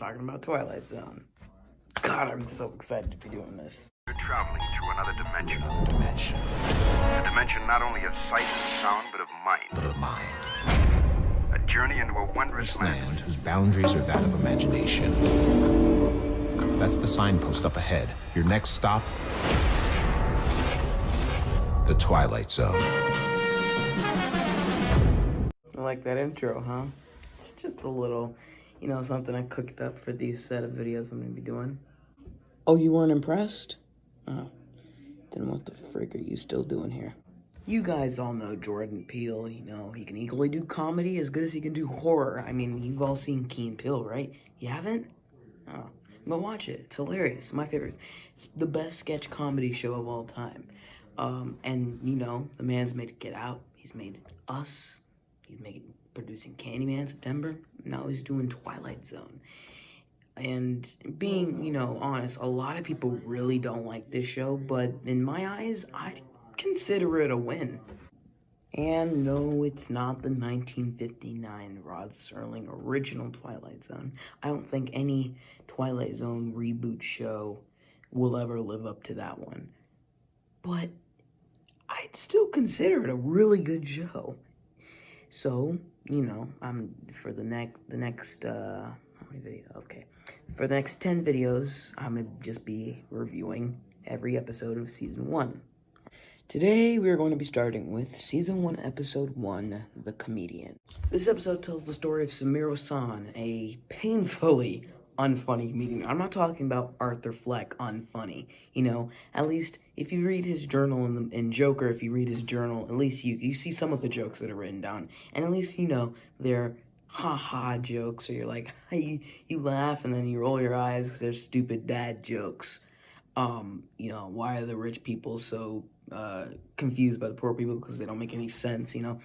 talking about Twilight Zone. God, I'm so excited to be doing this. You're traveling through another dimension. Another dimension. A dimension not only of sight and sound, but of mind. But of mind. A journey into a wondrous This land whose boundaries are that of imagination. That's the signpost up ahead. Your next stop, the Twilight Zone. I like that intro, huh? It's just a little, something I cooked up for these set of videos I'm gonna be doing. Oh, you weren't impressed? Oh, then what the frick are you still doing here? You guys all know Jordan Peele, he can equally do comedy as good as he can do horror. I mean, you've all seen Key and Peele, right? You haven't? Oh, go watch it. It's hilarious. My favorite. It's the best sketch comedy show of all time. And, the man's made Get Out. He's made Us. He's producing Candyman September. Now he's doing Twilight Zone. And being, honest, a lot of people really don't like this show, but in my eyes, I consider it a win. And no, it's not the 1959 Rod Serling original Twilight Zone. I don't think any Twilight Zone reboot show will ever live up to that one. But I'd still consider it a really good show. So, I'm for the next how many videos? Okay. For the next 10 videos, I'm going to just be reviewing every episode of Season 1. Today, we are going to be starting with Season 1, Episode 1, The Comedian. This episode tells the story of Samir Hassan, a painfully unfunny comedian. I'm not talking about Arthur Fleck unfunny. At least if you read his journal in Joker, if you read his journal, at least you see some of the jokes that are written down. And at least, they're ha-ha jokes, or you're like, you laugh and then you roll your eyes because they're stupid dad jokes. Why are the rich people so confused by the poor people because they don't make any sense, you're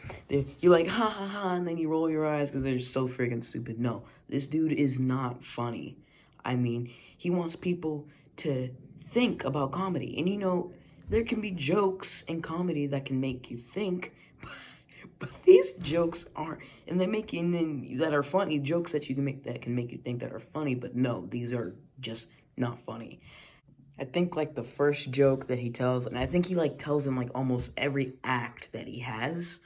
like, ha ha ha, and then you roll your eyes because they're so freaking stupid. No, this dude is not funny. I mean, he wants people to think about comedy, and there can be jokes in comedy that can make you think, but these jokes aren't, and that are funny, jokes that can make you think that are funny, but no, these are just not funny. I think, the first joke that he tells, and I think he, tells him, almost every act that he has,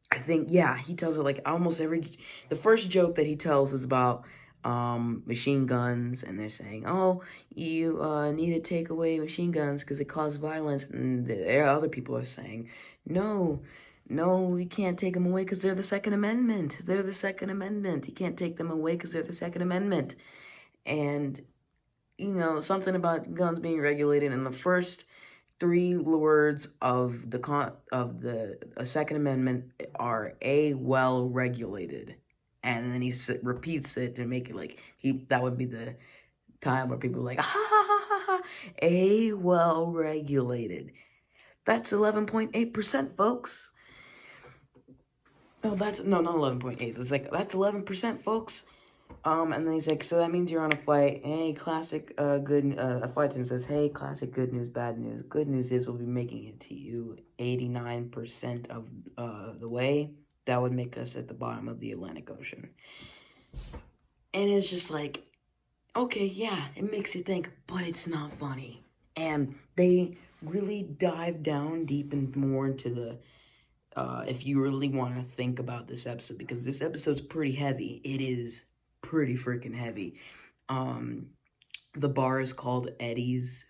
I think, yeah, he tells it, almost the first joke that he tells is about, machine guns, and they're saying, oh, you, need to take away machine guns because they cause violence, and the other people are saying, no, we can't take them away because they're the Second Amendment. They're the Second Amendment. You can't take them away because they're the Second Amendment. And, something about guns being regulated, and the first three words of the Second Amendment are a well regulated, and then he repeats it to make it that would be the time where people are like, ha ha ha ha ha, a well regulated. That's 11.8%, folks. No, not 11.8. It's that's 11%, folks. And then he's like, so that means you're on a flight. Hey, classic, a flight attendant says, hey, classic good news, bad news. Good news is we'll be making it to you 89% of the way. That would make us at the bottom of the Atlantic Ocean. And it's just okay, yeah, it makes you think, but it's not funny. And they really dive down deep and more into the, if you really want to think about this episode, because this episode's pretty heavy. It is pretty freaking heavy. The bar is called Eddie's,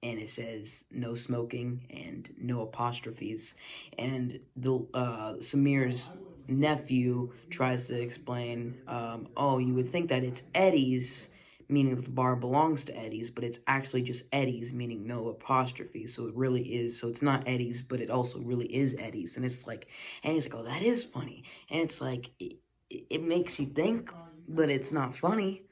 and it says no smoking and no apostrophes. And Samir's nephew tries to explain, oh, you would think that it's Eddie's, meaning that the bar belongs to Eddie's, but it's actually just Eddie's, meaning no apostrophe. So it really is, so it's not Eddie's, but it also really is Eddie's. And it's and he's like, oh, that is funny. And it's it makes you think, but it's not funny.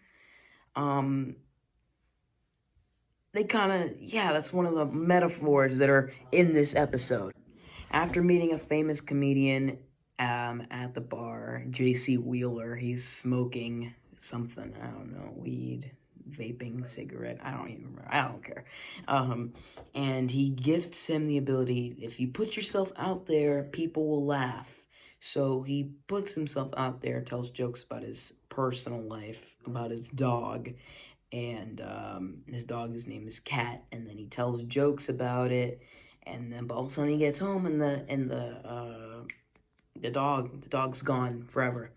They that's one of the metaphors that are in this episode. After meeting a famous comedian at the bar, J.C. Wheeler, he's smoking something, I don't know, weed, vaping, cigarette, I don't even remember, I don't care. And he gifts him the ability, if you put yourself out there, people will laugh. So he puts himself out there, tells jokes about his personal life, about his dog, and his dog's name is Cat, and then he tells jokes about it, and then all of a sudden he gets home, and the dog's gone forever.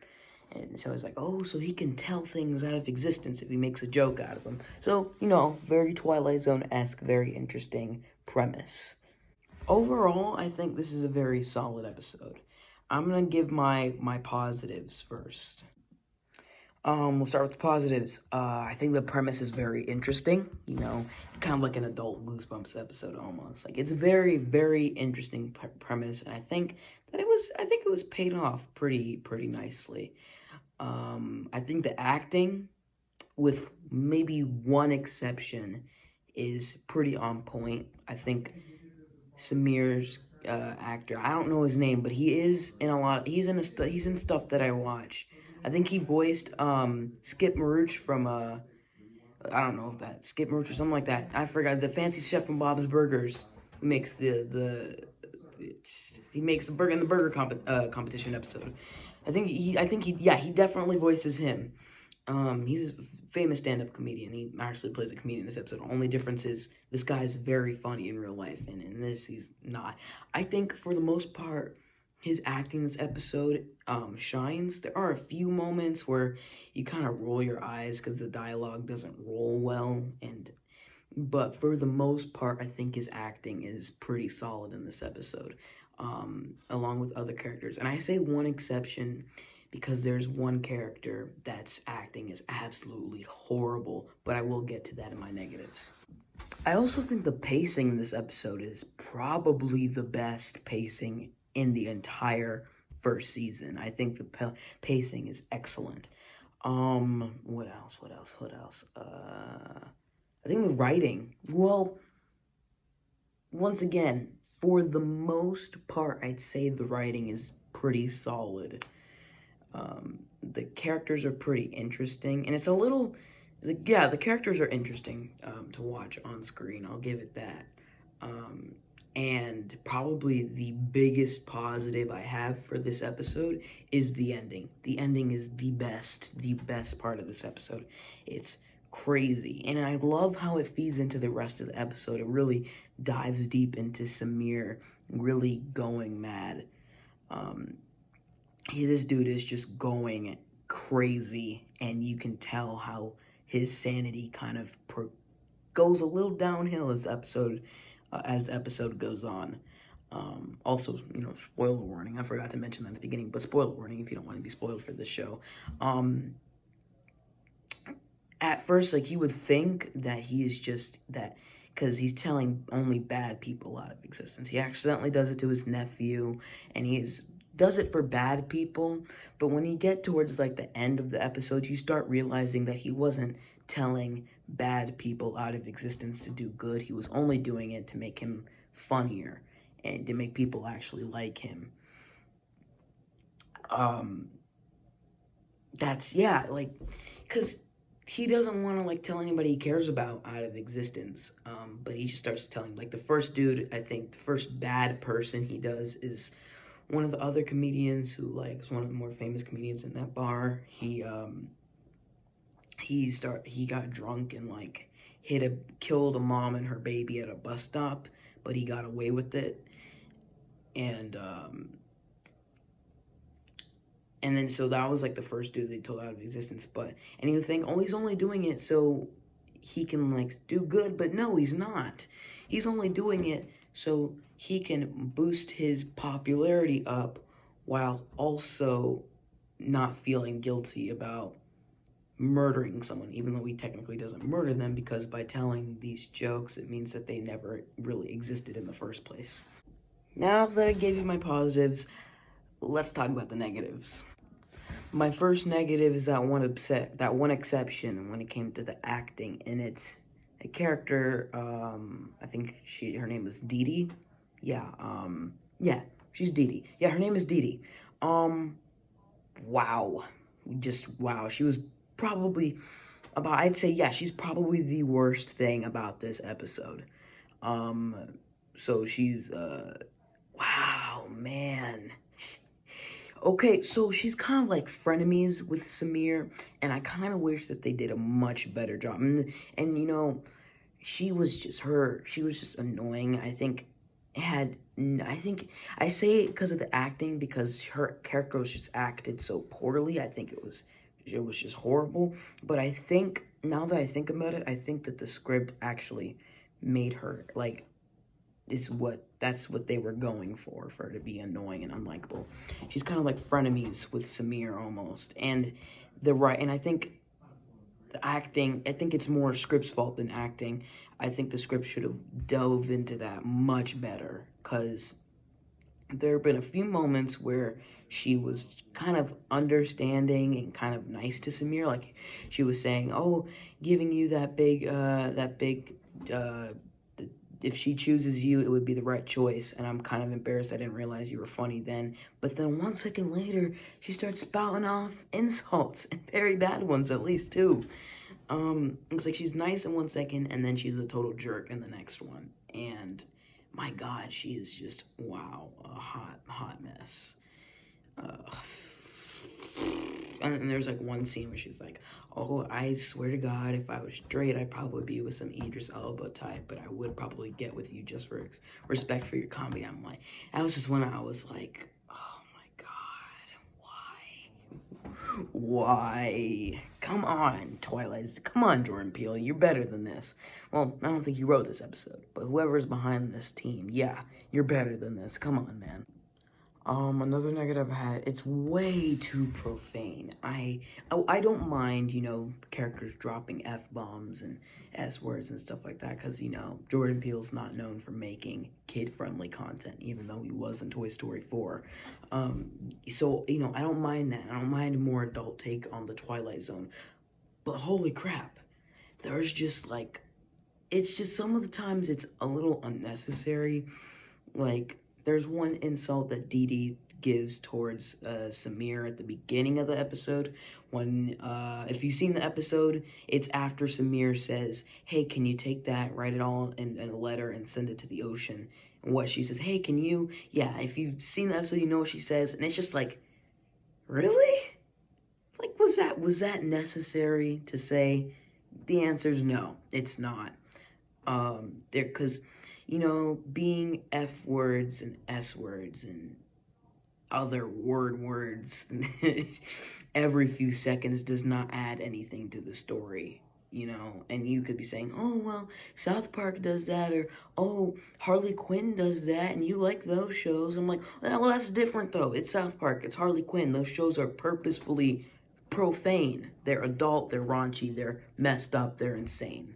And so he's like, oh, so he can tell things out of existence if he makes a joke out of them. So, very Twilight Zone-esque, very interesting premise. Overall, I think this is a very solid episode. I'm gonna give my positives first. We'll start with the positives. I think the premise is very interesting. Kind of like an adult Goosebumps episode almost. Like, it's a very, very interesting premise, and I think it was paid off pretty nicely. I think the acting, with maybe one exception, is pretty on point. I think Samir's actor, I don't know his name, but he is in a lot. He's in stuff that I watch. I think he voiced Skip Marooch from I don't know if that Skip Marooch or something like that. I forgot, the fancy chef from Bob's Burgers makes he makes the burger in the burger competition episode. I think he definitely voices him. He's a famous stand-up comedian. He actually plays a comedian in this episode. The only difference is this guy's very funny in real life, and in this he's not. I think for the most part, his acting in this episode shines. There are a few moments where you kind of roll your eyes because the dialogue doesn't roll well, but for the most part, I think his acting is pretty solid in this episode, along with other characters. And I say one exception because there's one character that's acting is absolutely horrible, but I will get to that in my negatives. I also think the pacing in this episode is probably the best pacing in the entire first season. I think the pacing is excellent. What else? I think the writing, well, once again, for the most part, I'd say the writing is pretty solid. The characters are pretty interesting, and it's a little, the characters are interesting to watch on screen, I'll give it that. And probably the biggest positive I have for this episode is the ending. The ending is the best part of this episode. It's crazy, and I love how it feeds into the rest of the episode. It really dives deep into Samir really going mad. This dude is just going crazy, and you can tell how his sanity kind of goes a little downhill as the episode goes on. Also, spoiler warning. I forgot to mention that at the beginning, but spoiler warning if you don't want to be spoiled for this show. At first, you would think that he's just that because he's telling only bad people out of existence. He accidentally does it to his nephew, and does it for bad people. But when you get towards the end of the episode, you start realizing that he wasn't telling bad people out of existence to do good. He was only doing it to make him funnier and to make people actually like him. Because he doesn't want to tell anybody he cares about out of existence, but he just starts telling, the first dude, I think the first bad person he does is one of the other comedians who is one of the more famous comedians in that bar. He got drunk and killed a mom and her baby at a bus stop, but he got away with it. And then so that was the first dude they told out of existence. And you think, oh, he's only doing it so he can do good, but no, he's not. He's only doing it so he can boost his popularity up while also not feeling guilty about murdering someone, even though he technically doesn't murder them, because by telling these jokes, it means that they never really existed in the first place. Now that I gave you my positives, let's talk about the negatives. My first negative is that one exception when it came to the acting, and it's a character, I think her name was Dee Dee. Yeah, she's Dee Dee. Yeah, her name is Dee Dee. Wow. She was probably she's probably the worst thing about this episode. So she's, wow, man. Okay, so she's kind of like frenemies with Samir, and I kind of wish that they did a much better job. And you know, she was just annoying. I think I say it because of the acting, because her character was just acted so poorly. I think it was just horrible. But I think now that I think about it, I think that the script actually made her like that's what they were going for her to be annoying and unlikable. She's kind of like frenemies with Samir almost, and I think the acting, I think it's more script's fault than acting. I think the script should have dove into that much better, because there have been a few moments where she was kind of understanding and kind of nice to Samir. Like, she was saying, oh, giving you uh, if she chooses you, it would be the right choice. And I'm kind of embarrassed I didn't realize you were funny then. But then 1 second later, she starts spouting off insults, and very bad ones at least too. It's like she's nice in 1 second, and then she's a total jerk in the next one. And my God, she is just, wow, a hot mess. And there's like one scene where she's like, oh, I swear to God, if I was straight, I'd probably be with some Idris Elba type, but I would probably get with you just for respect for your comedy. I'm like, that was just when I was like, oh my God, why? Come on, Twilight. Come on, Jordan Peele. You're better than this. Well, I don't think you wrote this episode, but whoever's behind this team, yeah, you're better than this. Come on, man. Another negative I had, it's way too profane. I don't mind, you know, characters dropping F-bombs and S-words and stuff like that, because, you know, Jordan Peele's not known for making kid-friendly content, even though he was in Toy Story 4. So, you know, I don't mind that. I don't mind a more adult take on the Twilight Zone. But holy crap, there's just, like, it's just some of the times it's a little unnecessary. Like, there's one insult that Dee Dee gives towards Samir at the beginning of the episode. When, if you've seen the episode, it's after Samir says, hey, can you take that, write it all in a letter and send it to the ocean? And what she says, hey, can you? Yeah, if you've seen the episode, you know what she says. And it's just like, really? Like, was that necessary to say? The answer is no, it's not. Because, you know, being F words and S words and other words every few seconds does not add anything to the story, you know. And you could be saying, oh, well, South Park does that, or, oh, Harley Quinn does that, and you like those shows. I'm like, well, that's different, though. It's South Park, it's Harley Quinn. Those shows are purposefully profane. They're adult, they're raunchy, they're messed up, they're insane.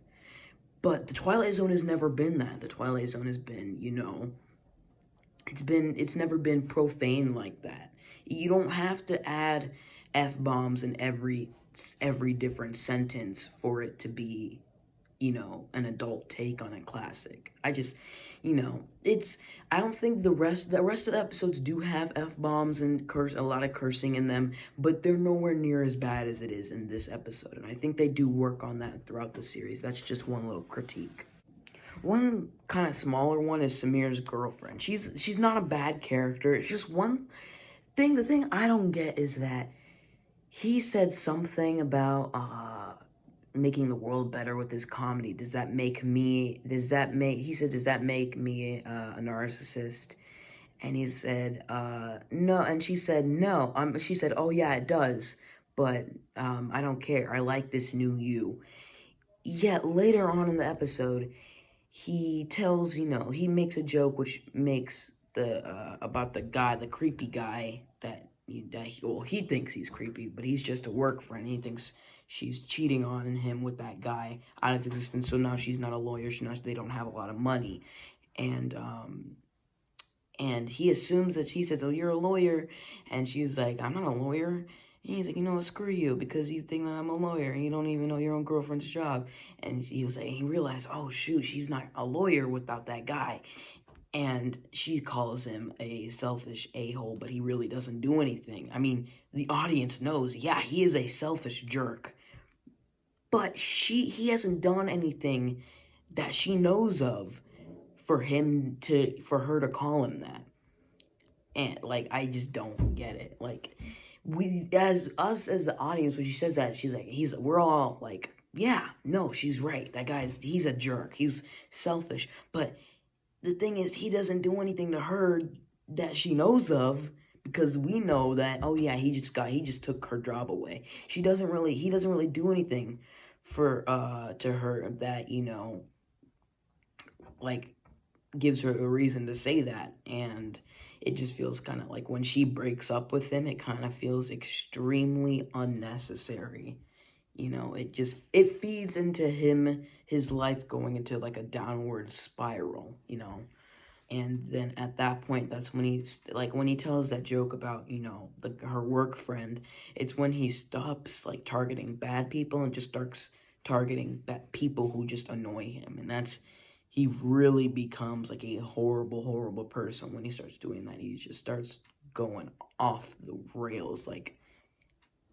But the Twilight Zone has never been that. The Twilight Zone has been, you know, it's never been profane like that. You don't have to add F-bombs in every different sentence for it to be, you know, an adult take on a classic. You know, I don't think the rest of the episodes do have F-bombs and a lot of cursing in them, but they're nowhere near as bad as it is in this episode, and I think they do work on that throughout the series. That's just one little critique. One kind of smaller one is Samir's girlfriend. She's not a bad character. It's just one thing. The thing I don't get is that he said something about making the world better with his comedy. He said, does that make me a narcissist? And he said, no. And she said, no. She said, oh yeah, it does. But I don't care. I like this new you. Yet later on in the episode, he tells, you know, he makes a joke which makes about the guy, the creepy guy he thinks he's creepy, but he's just a work friend. He thinks she's cheating on him with that guy out of existence. So now she's not a lawyer. They don't have a lot of money, and he assumes that she says, "Oh, you're a lawyer," and she's like, "I'm not a lawyer." And he's like, you know what, screw you, because you think that I'm a lawyer and you don't even know your own girlfriend's job. And he realized, oh shoot, she's not a lawyer without that guy. And she calls him a selfish a-hole, but he really doesn't do anything. I mean, the audience knows, yeah, he is a selfish jerk. But he hasn't done anything that she knows of for her to call him that. And, like, I just don't get it. Like, as the audience, when she says that, she's like, we're all like, yeah, no, she's right. That he's a jerk. He's selfish. But the thing is, he doesn't do anything to her that she knows of, because we know that, oh yeah, he just took her job away. He doesn't really do anything to her that, like, gives her a reason to say that. And it just feels kind of like, when she breaks up with him, it kind of feels extremely unnecessary. It feeds into his life going into like a downward spiral, And then at that point, that's when when he tells that joke about, her work friend, it's when he stops, like, targeting bad people and just starts targeting people who just annoy him. And he really becomes, like, a horrible, horrible person when he starts doing that. He just starts going off the rails, like,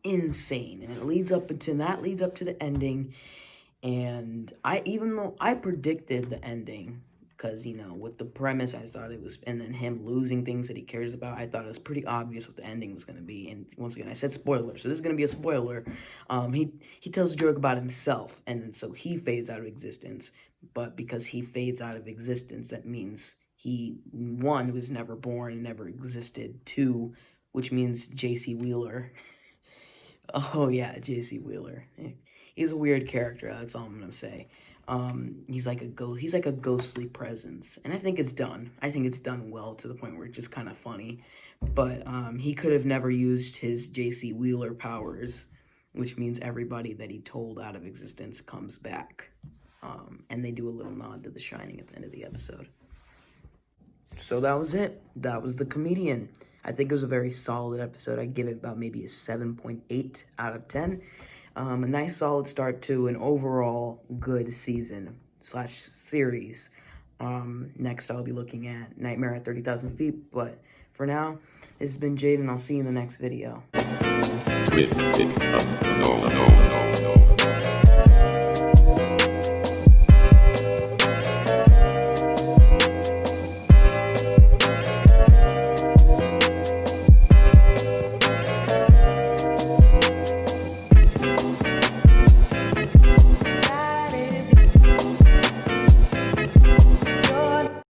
insane. And it leads up to the ending. And even though I predicted the ending, because, with the premise, I thought it was, and then him losing things that he cares about, I thought it was pretty obvious what the ending was going to be. And once again, I said spoiler, so this is going to be a spoiler. He tells a joke about himself, and then so he fades out of existence. But because he fades out of existence, that means he, one, was never born and never existed. Two, which means J.C. Wheeler. Oh yeah, J.C. Wheeler. He's a weird character. That's all I'm gonna say. He's like a ghostly presence, and I think it's done. I think it's done well, to the point where it's just kind of funny. But he could have never used his J.C. Wheeler powers, which means everybody that he told out of existence comes back. And they do a little nod to The Shining at the end of the episode. So that was it. That was The Comedian. I think it was a very solid episode. I'd give it about maybe a 7.8 out of 10. A nice solid start to an overall good season/series. Next I'll be looking at Nightmare at 30,000 Feet. But for now, this has been Jade, and I'll see you in the next video. No.